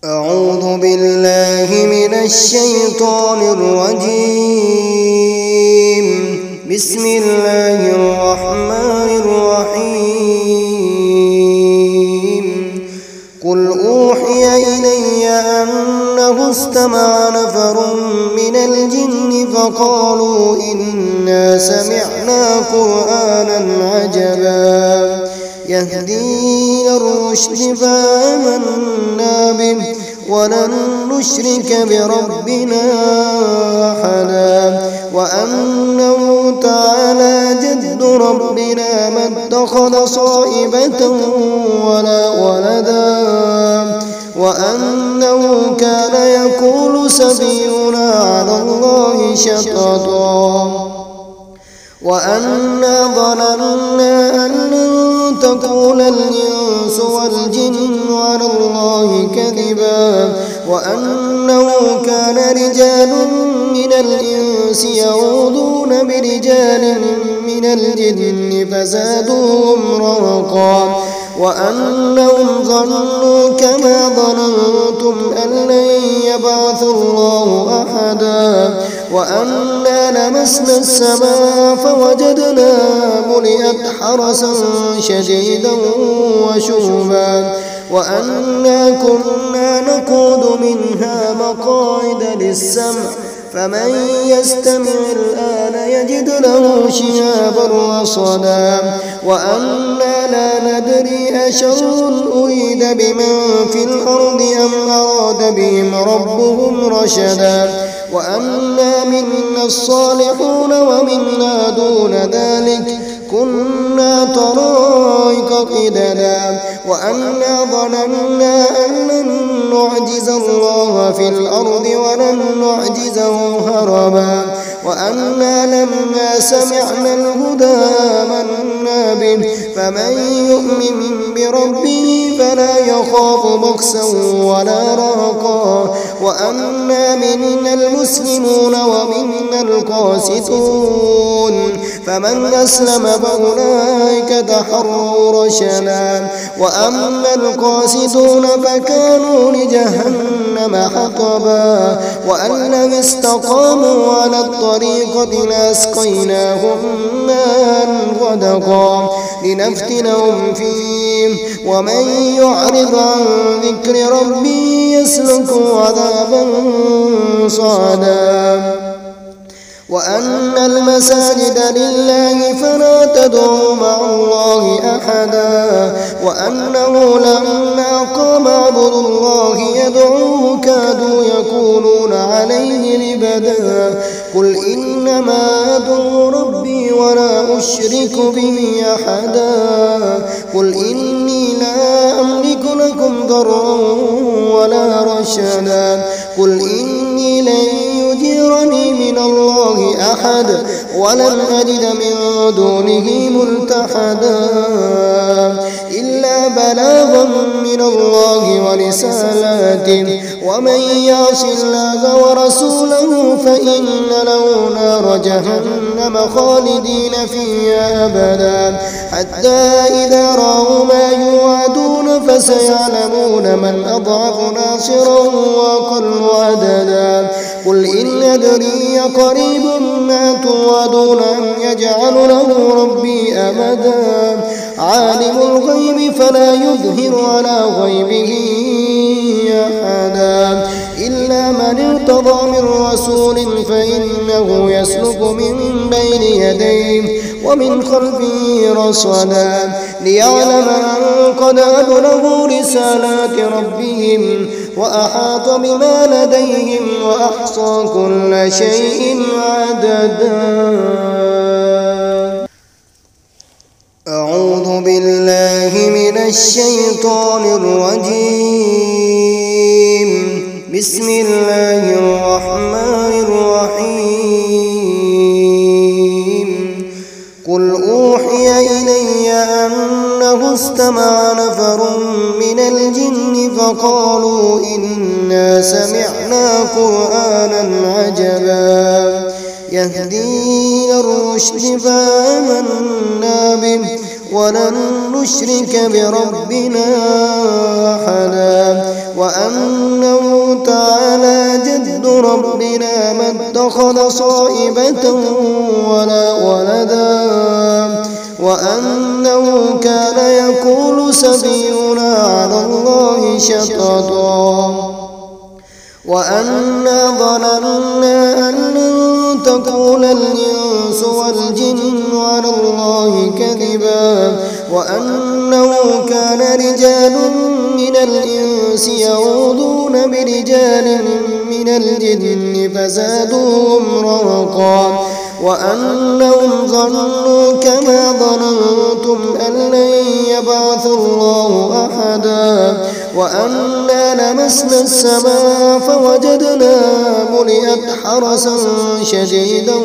أعوذ بالله من الشيطان الرجيم. بسم الله الرحمن الرحيم. قل أوحي إلي أنه استمع نفر من الجن فقالوا إنا سمعنا قرآنا عجبا يهدي إلى الرشد فآمنا به ولن نشرك بربنا أحدا وأنه تعالى جد ربنا ما اتخذ صاحبة ولا ولدا وأنه كان يقول سفيهنا على الله شططا وأنا ظننا أن لن تقول الإنس والجن على الله كذبا وأنه كان رجال من الإنس يعوذون برجال من الجن فزادوهم رهقا وأنهم ظنوا كما ظننتم أن لن يبعث الله أحدا وأنا لمسنا السماء فوجدناها ملئت حرسا شديدا وشهبا وأنا كنا نقود منها مقاعد للسمع فمن يستمع الآن يجد له شهابا رصدا وأنا لا ندري أشر أريد بمن في الأرض أم أراد بهم ربهم رشدا وأنا منا الصالحون ومنا دون ذلك كنا طرائق قددا وأنا ظننا أن لن نعجز الله في الأرض ولن نعجزه هربا وأنا لما سمعنا الهدى آمنا به فمن يؤمن بربه فلا يخاف بخسا ولا رهقا وأنا منا المسلمون ومنا القاسطون فمن أسلم فأولئك تحروا رشدا وأما القاسطون فكانوا لجهنم حطبا وأن لم استقاموا على الطريقة لأسقيناهم ماء غدقا لنفتنهم فيه ومن يعرض عن ذكر ربه يسلكه عذابا صعدا وأن المساجد لله فلا تدعوا مع الله أحدا وأنه لما قام عبد الله يدعوه كادوا يكونون عليه لبدا قل إنما أدعو ربي ولا أشرك به أحدا قل إني لا أملك لكم ضرا ولا رشدا قل إني لن يجيرني من الله أحد ولن أجد من دونه ملتحدا إلا بلاغا من الله ورسالاته ومن يعص الله ورسوله فإن له نار جهنم خالدين فيها أبدا حتى إذا رأوا ما يوعدون فسيعلمون من أضعف ناصرا وأقل عددا قل إن أدري قريب ما توعدون أم يجعل له ربي أمدا عالم الغيب فلا يظهر على غيبه أحدا إلا من ارتضى من رسول فإنه يسلك من بين يديه ومن خلفه رصدا ليعلم أن قد أبلغوا رسالات ربهم وأحاط بما لديهم وأحصى كل شيء عددا. أعوذ بالله من الشيطان الرجيم. بسم الله الرحمن الرحيم. قل أوحي إلي أنه استمع نفر من الجن فقالوا إنا سمعنا قرآنا عجبا يهدي إلى الرشد فآمنا به ولن نشرك بربنا أحدا وأنه تعالى جد ربنا ما اتخذ صاحبة ولا ولدا وأنه كان يقول سفيهنا على الله شططا وأنا ظننا أن لن تقول الإنس والجن على الله كذبا وأنه كان رجال من الإنس يعوذون برجال من الجن فزادوهم رهقا وأنهم ظنوا كما ظننتم أن لن يبعث الله أحدا وأنا لمسنا السماء فوجدناها ملئت حرسا شديدا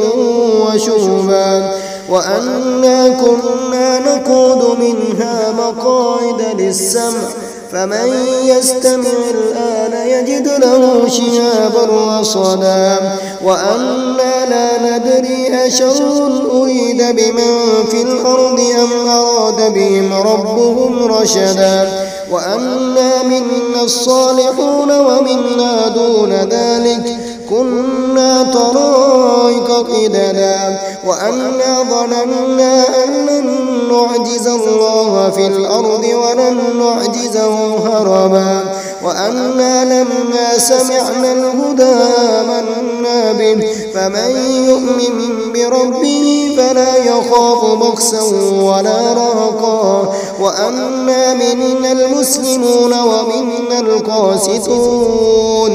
وشهبا وأنا كنا نقعد منها مقاعد للسمع فمن يستمع الآن يجد له شهابا رصدا وأنا لا ندري أشر أريد بمن في الأرض أم أراد بهم ربهم رشدا وأنا منا الصالحون ومنا دون ذلك كنا طرائق قددا وأنا ظننا أن لن نعجز الله في الأرض ولن نعجزه هربا وأنا لما سمعنا الهدى آمنا به فمن يؤمن بربه فلا يخاف بخسا ولا رهقا وأنا منا المسلمون ومنا القاسطون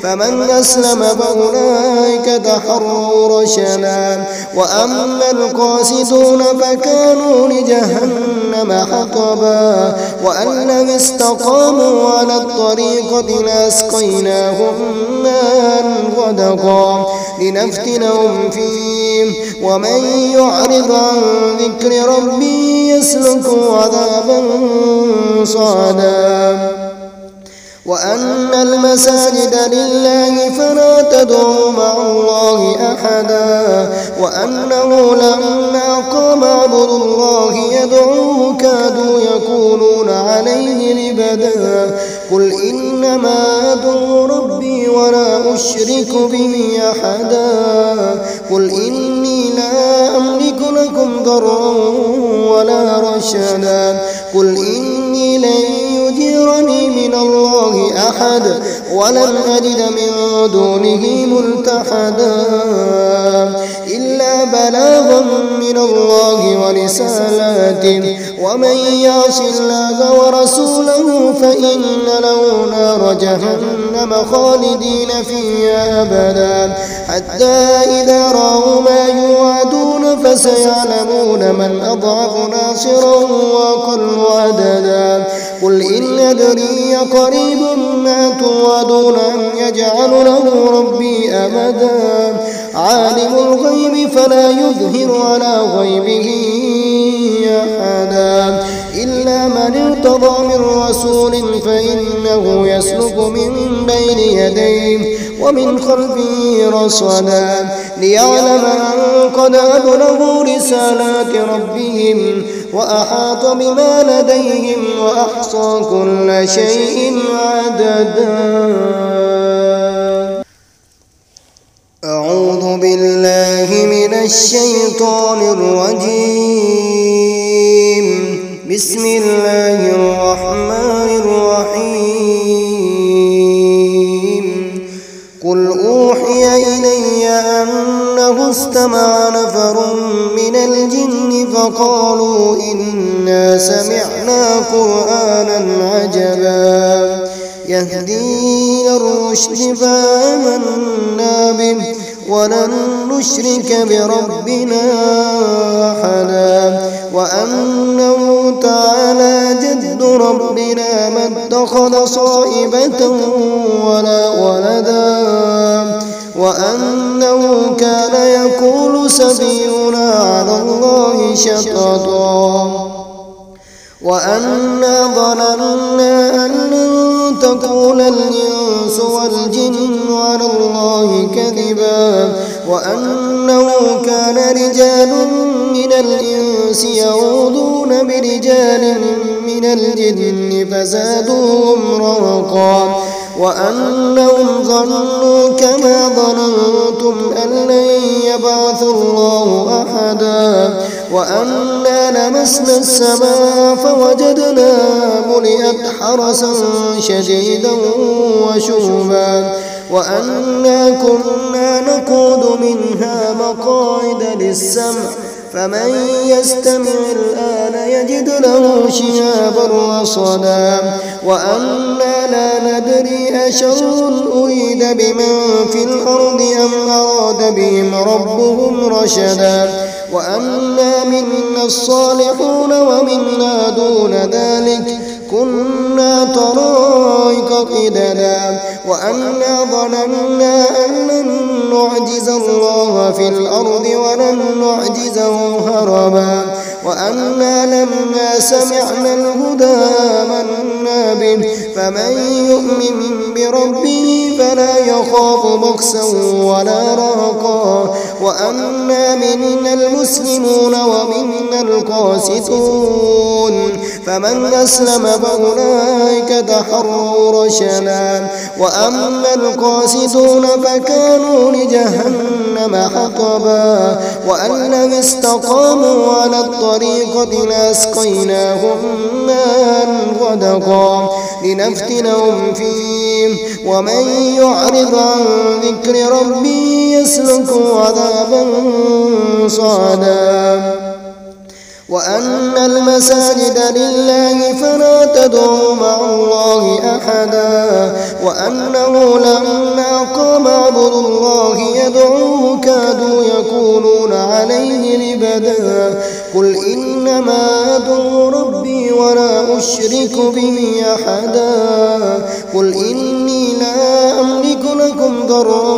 فمن أسلم فأولئك تحروا رشدا وأما القاسطون فكانوا لجهنم حطبا وأن لم استقاموا على الطريقة لأسقيناهم ماء غدقا لنفتنهم فيه ومن يعرض عن ذكر ربه يسلك عذابا صعدا وأن المساجد لله فلا تدعوا مع الله أحدا وأنه لما قام عبد الله يدعوه كادوا يكونون عليه لبدا قل إنما أدعو ربي ولا أشرك به أحدا قل إني لا أملك لكم ضرا ولا رشدا قل إني لن يجيرني من الله أحد ولن أجد من دونه ملتحدا إلا بلاغا من الله ورسالاته ومن يعص الله ورسوله فإن له نار جهنم خالدين فيها أبدا حتى إذا رأوا ما يوعدون فسيعلمون من أضعف ناصرا وأقل عددا قل إن أدري قريب ما توعدون أم يجعل له ربي أمدا عالم الغيب فلا يظهر على غيبه أحدا إلا من ارتضى من رسول فإنه يسلك من بين يديه ومن خلفه رصدا ليعلم أن قد أبلغوا رسالات ربهم وأحاط بما لديهم وأحصى كل شيء عددا. أعوذ بالله من الشيطان الرجيم. بسم الله الرحمن الرحيم. قل أوحي إلي أنه استمع نفر من الجن فقالوا إنا سمعنا قرآنا عجبا يهدي إلى الرشد فآمنا به ولن نشرك بربنا أحدا وأنه تعالى جد ربنا ما اتخذ صاحبة ولا ولدا وأنه كان يقول سفيهنا على الله شططا وأنا ظننا أن لن تقول الإنس والجن على الله كذبا وأنه كان رجال من الإنس يعوذون برجال من الجن فزادوهم رهقا وأنهم ظنوا كما ظننتم أن لن يبعث الله أحدا وأنا لمسنا السماء فوجدناها ملئت حرسا شديدا وشهبا وأنا كنا نقعد منها مقاعد للسمع فمن يستمع الآن يجد له شهابا رصدا وأنا لا ندري أشر أريد بمن في الأرض أم أراد بهم ربهم رشدا وأنا منا الصالحون ومنا دون ذلك كنا طرائق قددا وأنا ظننا أن لن نعجز الله في الأرض ولن نعجزه هربا وأنا لما سمعنا الهدى آمنا به فمن يؤمن بربه فلا يخاف بخسا ولا رهقا وأنا منا المسلمون ومنا القاسطون فمن أسلم فأولئك تحروا رشدا وأما القاسطون فكانوا لجهنم حطبا وأن لم استقاموا على الطريقة لأسقيناهم ماء غدقا لنفتنهم فيه ومن يعرض عن ذكر ربه يسلكه عذابا صعدا وأن المساجد لله فلا تدعوا مع الله أحدا وأنه لما قام عبد الله يدعوه كادوا يكونون عليه لبدا قل إنما أدعو ربي ولا أشرك به أحدا قل إني لا أملك لكم ضرا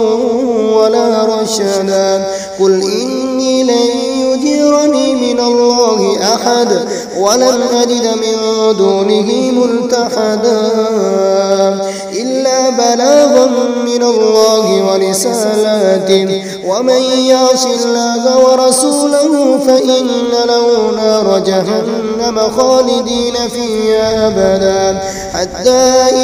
ولا رشدا قل إني لن يجيرني من الله أحد ولن أجد من دونه ملتحدا إلا بلاغا من الله ورسالاته ومن يعص الله ورسوله فإن له نار جهنم خالدين فيها أبدا حتى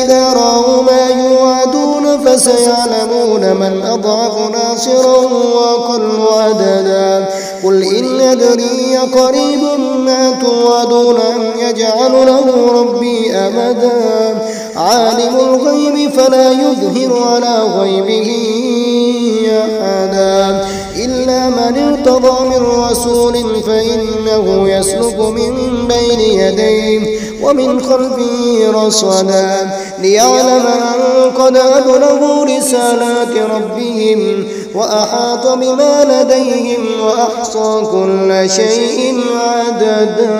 إذا رأوا ما يوعدون فسيعلمون من أضعف ناصرا وأقل عددا قل إن أدري قريب ما توعدون أم يجعل له ربي أمدا عالم الغيب فلا يظهر على غيبه أحدا إلا من ارتضى من رسول فإنه يسلك من بين يديه ومن خلفه رصدا ليعلم أن قد أبلغوا رسالات ربهم وأحاط بما لديهم وأحصى كل شيء عددا.